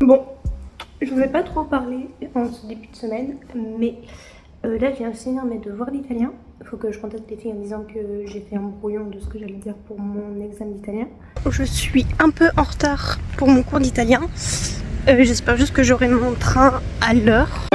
Bon, je voulais pas trop parler en ce début de semaine, mais là je viens de finir mes devoirs d'italien. Il faut que je contacte les filles en disant que j'ai fait un brouillon de ce que j'allais dire pour mon examen d'italien. Je suis un peu en retard pour mon cours d'italien. J'espère juste que j'aurai mon train à l'heure.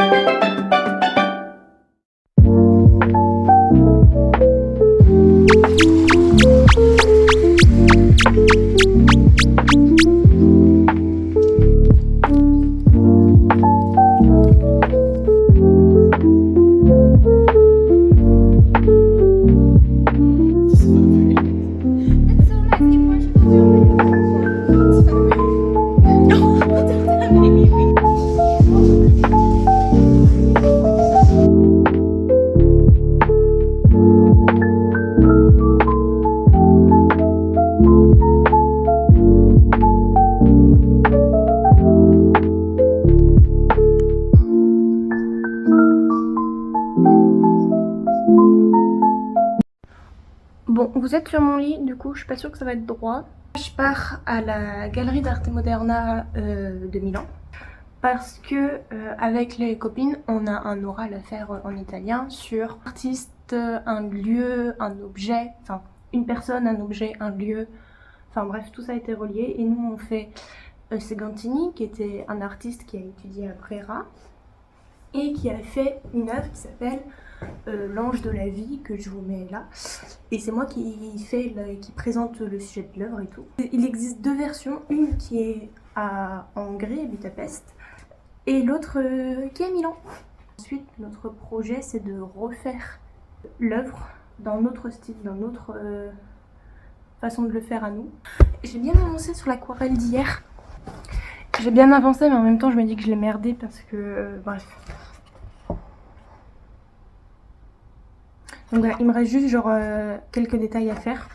Bon, vous êtes sur mon lit, du coup, je suis pas sûre que ça va être droit. Je pars à la Galerie d'Arte Moderna de Milan parce que avec les copines, on a un oral à faire en italien sur artiste, un lieu, un objet, enfin une personne, un objet, un lieu, enfin bref, tout ça a été relié. Et nous, on fait Segantini, qui était un artiste qui a étudié à Brera et qui a fait une œuvre qui s'appelle L'Ange de la Vie, que je vous mets là, et c'est moi qui présente le sujet de l'œuvre et tout. Il existe deux versions, une qui est en Hongrie, à Budapest, et l'autre qui est à Milan. Ensuite, notre projet, c'est de refaire l'œuvre dans notre style, dans notre façon de le faire à nous. J'ai bien avancé sur l'aquarelle d'hier. J'ai bien avancé, mais en même temps, je me dis que je l'ai merdé parce que bref. Donc voilà, il me reste juste genre quelques détails à faire.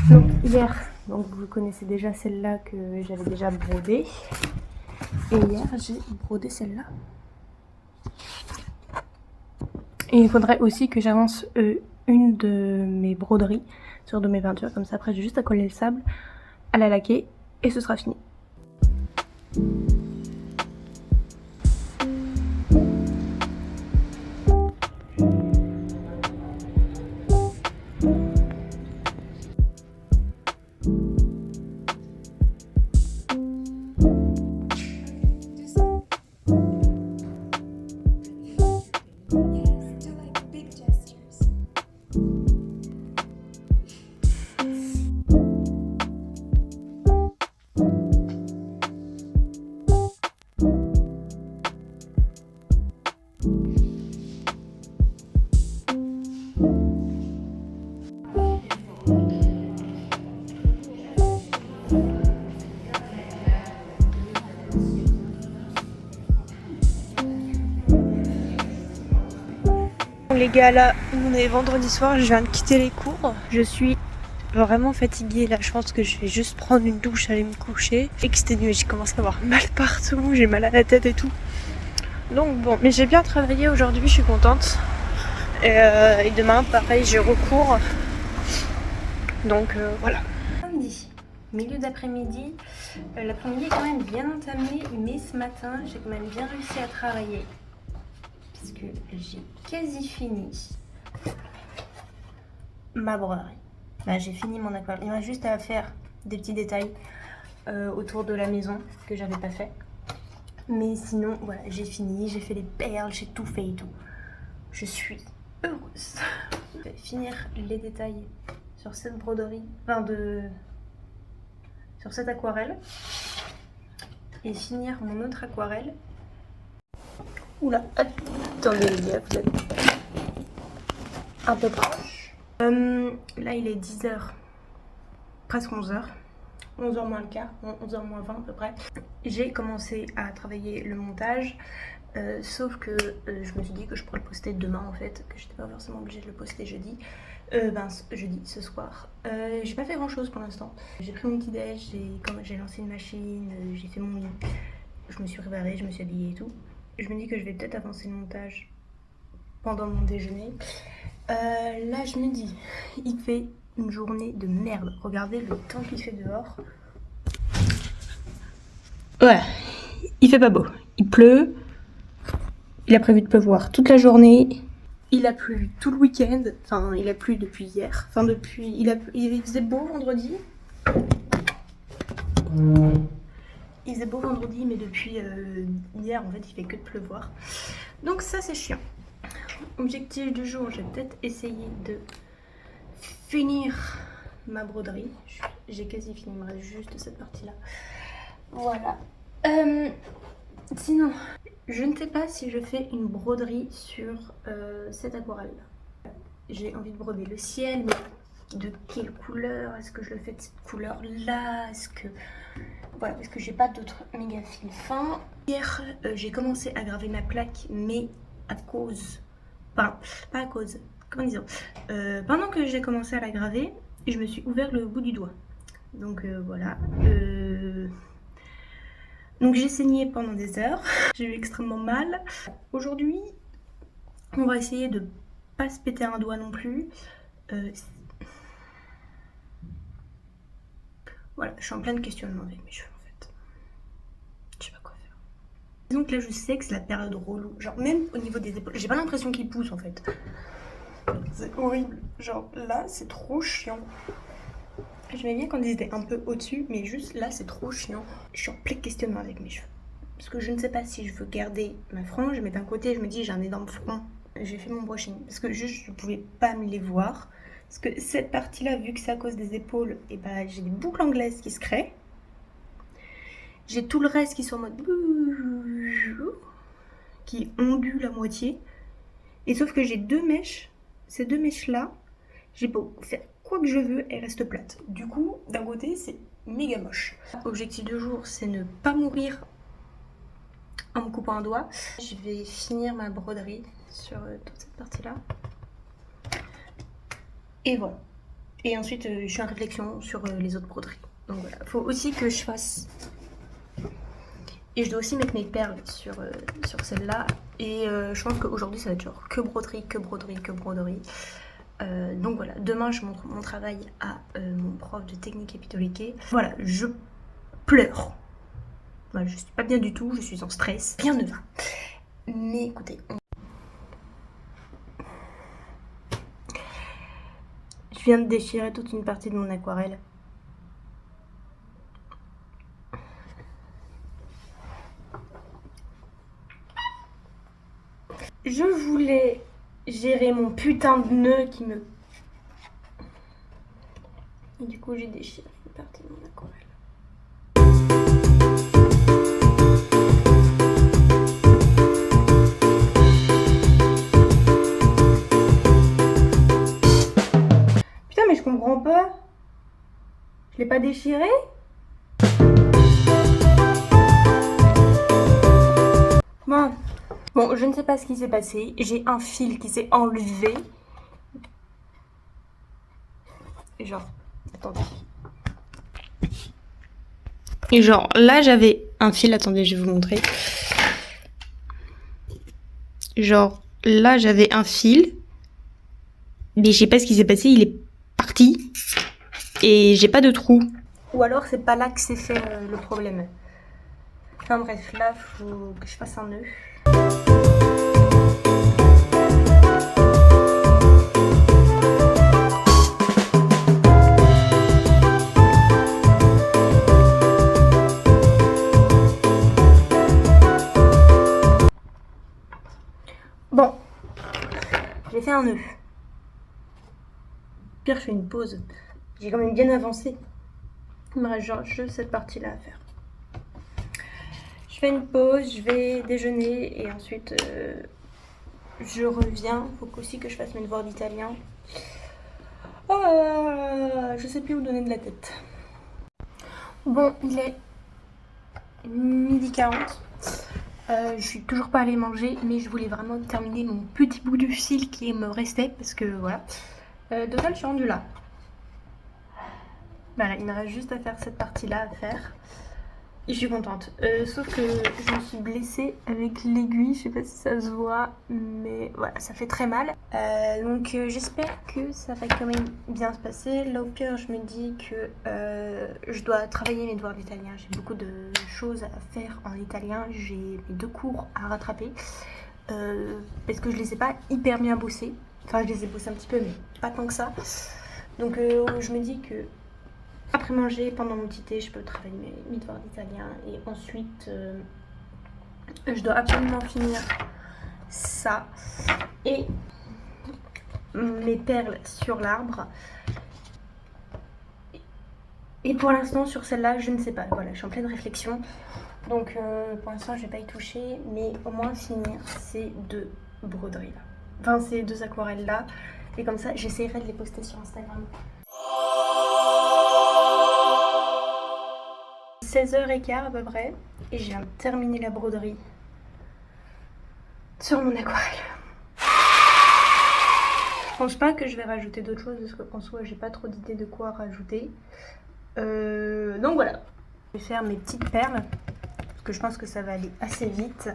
Donc hier, donc vous connaissez déjà celle-là que j'avais déjà brodée. Et hier, j'ai brodé celle-là. Et il faudrait aussi que j'avance une de mes broderies sur de mes peintures. Comme ça, après, j'ai juste à coller le sable, à la laquer et ce sera fini. Les gars, là on est vendredi soir, je viens de quitter les cours. Je suis vraiment fatiguée là, je pense que je vais juste prendre une douche, aller me coucher. Exténuée, j'ai commencé à avoir mal partout, j'ai mal à la tête et tout. Donc bon, mais j'ai bien travaillé aujourd'hui, je suis contente. Et demain pareil, j'ai recours. Donc voilà. Samedi, milieu d'après-midi. L'après-midi est quand même bien entamé, mais ce matin j'ai quand même bien réussi à travailler. Puisque j'ai quasi fini ma broderie. Bah, j'ai fini mon aquarelle. Il m'a juste à faire des petits détails autour de la maison que j'avais pas fait. Mais sinon, voilà, j'ai fini. J'ai fait les perles, j'ai tout fait et tout. Je suis heureuse. Je vais finir les détails sur cette broderie, sur cette aquarelle. Et finir mon autre aquarelle. Oula, attendez les gars, vous êtes un peu proche. Là il est 10h, presque 11h. 11h moins le quart, 11h moins 20 à peu près. J'ai commencé à travailler le montage, sauf que je me suis dit que je pourrais le poster demain en fait, que j'étais pas forcément obligée de le poster jeudi. Jeudi, ce soir. J'ai pas fait grand chose pour l'instant. J'ai pris mon petit déj, j'ai lancé une machine, j'ai fait mon lit. Je me suis préparée, je me suis habillée et tout. Je me dis que je vais peut-être avancer le montage pendant mon déjeuner. Là, je me dis, il fait une journée de merde. Regardez le temps qu'il fait dehors. Ouais, il fait pas beau. Il pleut. Il a prévu de pleuvoir toute la journée. Il a plu tout le week-end. Enfin, il a plu depuis hier. Enfin, depuis... Il faisait beau vendredi. Il faisait beau vendredi, mais depuis hier, en fait, il fait que de pleuvoir. Donc ça, c'est chiant. Objectif du jour, j'ai peut-être essayé de finir ma broderie. J'ai quasi fini, il me reste juste cette partie-là. Voilà. Sinon, je ne sais pas si je fais une broderie sur cette aquarelle-là. J'ai envie de broder le ciel, mais de quelle couleur? Est-ce que je le fais de cette couleur-là? Est-ce que... Voilà, parce que j'ai pas d'autres méga fils fins. Hier, j'ai commencé à graver ma plaque, mais à cause... Enfin, pas à cause... Comment disons pendant que j'ai commencé à la graver, je me suis ouvert le bout du doigt. Donc voilà. Donc j'ai saigné pendant des heures. J'ai eu extrêmement mal. Aujourd'hui, on va essayer de pas se péter un doigt non plus. Voilà, je suis en plein de questionnement avec mes cheveux en fait. Je sais pas quoi faire. Donc là je sais que c'est la période relou. Genre même au niveau des épaules, j'ai pas l'impression qu'ils poussent en fait. C'est horrible. Genre là c'est trop chiant. J'aimais bien quand ils étaient un peu au-dessus, mais juste là c'est trop chiant. Je suis en plein questionnement avec mes cheveux. Parce que je ne sais pas si je veux garder ma frange, mais d'un côté je me dis j'ai un énorme front. J'ai fait mon brushing parce que juste je pouvais pas me les voir. Parce que cette partie-là, vu que c'est à cause des épaules, et ben j'ai des boucles anglaises qui se créent. J'ai tout le reste qui sont en mode... qui ondule à moitié. Et sauf que j'ai deux mèches. Ces deux mèches-là, j'ai beau faire quoi que je veux, elles restent plates. Du coup, d'un côté, c'est méga moche. Objectif de jour, c'est ne pas mourir en me coupant un doigt. Je vais finir ma broderie sur toute cette partie-là. Et voilà. Et ensuite, je suis en réflexion sur les autres broderies. Donc voilà. Faut aussi que je fasse... Et je dois aussi mettre mes perles sur celle-là. Et je pense qu'aujourd'hui, ça va être genre que broderie, que broderie, que broderie. Donc voilà. Demain, je montre mon travail à mon prof de technique épitoliquée. Voilà, je pleure. Voilà, je suis pas bien du tout, je suis en stress. Rien ne va. Mais écoutez... Je viens de déchirer toute une partie de mon aquarelle. Je voulais gérer mon putain de nœud qui me... Et du coup j'ai déchiré une partie de mon aquarelle. Mais je comprends pas. Je l'ai pas déchiré. Bon, je ne sais pas ce qui s'est passé. J'ai un fil qui s'est enlevé. Genre, attendez. Et genre, là j'avais un fil. Attendez, je vais vous montrer. Genre, là j'avais un fil. Mais je sais pas ce qui s'est passé. Il est parti et j'ai pas de trou. Ou alors c'est pas là que s'est fait le problème. Enfin bref, là faut que je fasse un nœud. Bon, j'ai fait un nœud. Pire, je fais une pause. J'ai quand même bien avancé. Il me reste genre juste cette partie-là à faire. Je fais une pause, je vais déjeuner et ensuite je reviens. Il faut aussi que je fasse mes devoirs d'italien. Je sais plus où donner de la tête. Bon, il est 12h40. Je suis toujours pas allée manger, mais je voulais vraiment terminer mon petit bout de fil qui me restait parce que voilà. Total, je suis rendue là. Voilà, il me reste juste à faire cette partie-là à faire. je suis contente. Sauf que je me suis blessée avec l'aiguille, je sais pas si ça se voit, mais voilà, ça fait très mal. Donc j'espère que ça va quand même bien se passer. Là au pire, je me dis que je dois travailler mes devoirs d'italien. J'ai beaucoup de choses à faire en italien. J'ai mes 2 cours à rattraper parce que je les ai pas hyper bien bossés. Enfin, je les ai bossés un petit peu, mais pas tant que ça. Donc je me dis que après manger, pendant mon petit thé, je peux travailler mes devoirs d'italien. Et ensuite, je dois absolument finir ça. Et mes perles sur l'arbre. Et pour l'instant, sur celle-là, je ne sais pas. Voilà, je suis en pleine réflexion. Donc pour l'instant, je vais pas y toucher. Mais au moins finir ces 2 broderies-là. Enfin, ces 2 aquarelles-là. Et comme ça, j'essaierai de les poster sur Instagram. 16h15 à peu près, et je viens de terminer la broderie sur mon aquarelle. Je pense pas que je vais rajouter d'autres choses parce qu'en soi j'ai pas trop d'idées de quoi rajouter. Donc voilà, je vais faire mes petites perles parce que je pense que ça va aller assez vite.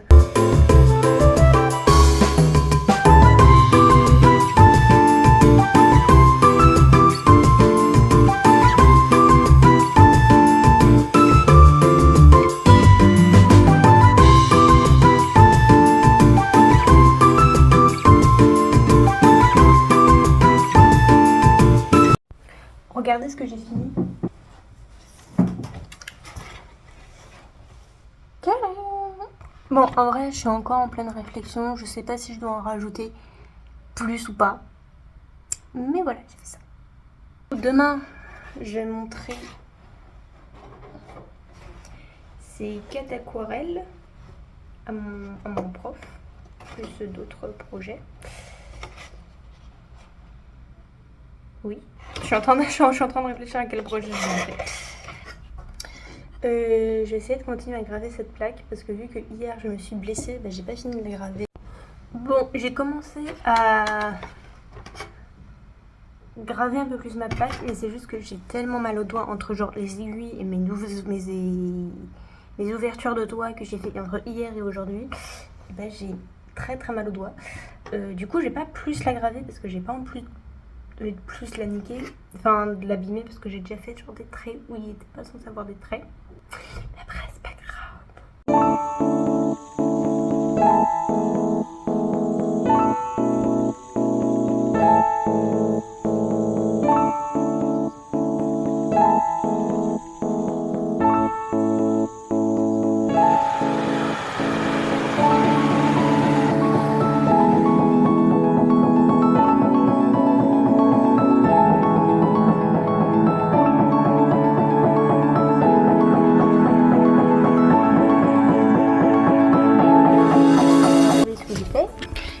Regardez ce que j'ai fini. Bon, en vrai, je suis encore en pleine réflexion. Je sais pas si je dois en rajouter plus ou pas. Mais voilà, j'ai fait ça. Demain, je vais montrer ces 4 aquarelles à mon prof, plus d'autres projets. Oui, je suis en train de réfléchir à quel projet je vais montrer. Je vais essayer de continuer à graver cette plaque parce que vu que hier je me suis blessée, bah, j'ai pas fini de la graver. Bon, j'ai commencé à graver un peu plus ma plaque, mais c'est juste que j'ai tellement mal aux doigts entre genre les aiguilles et mes ouvertures de doigts que j'ai fait entre hier et aujourd'hui. Et bah, j'ai très mal aux doigts. Du coup, je vais pas plus la graver parce que j'ai pas en plus la niquer, enfin de l'abîmer parce que j'ai déjà fait genre des traits où il n'était pas censé avoir des traits. Mais après, c'est pas grave.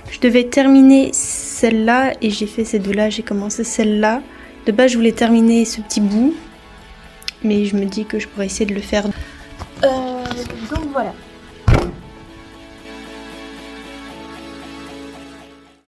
Je devais terminer celle-là et j'ai fait ces 2-là, j'ai commencé celle-là. De base, je voulais terminer ce petit bout, mais je me dis que je pourrais essayer de le faire. Donc voilà.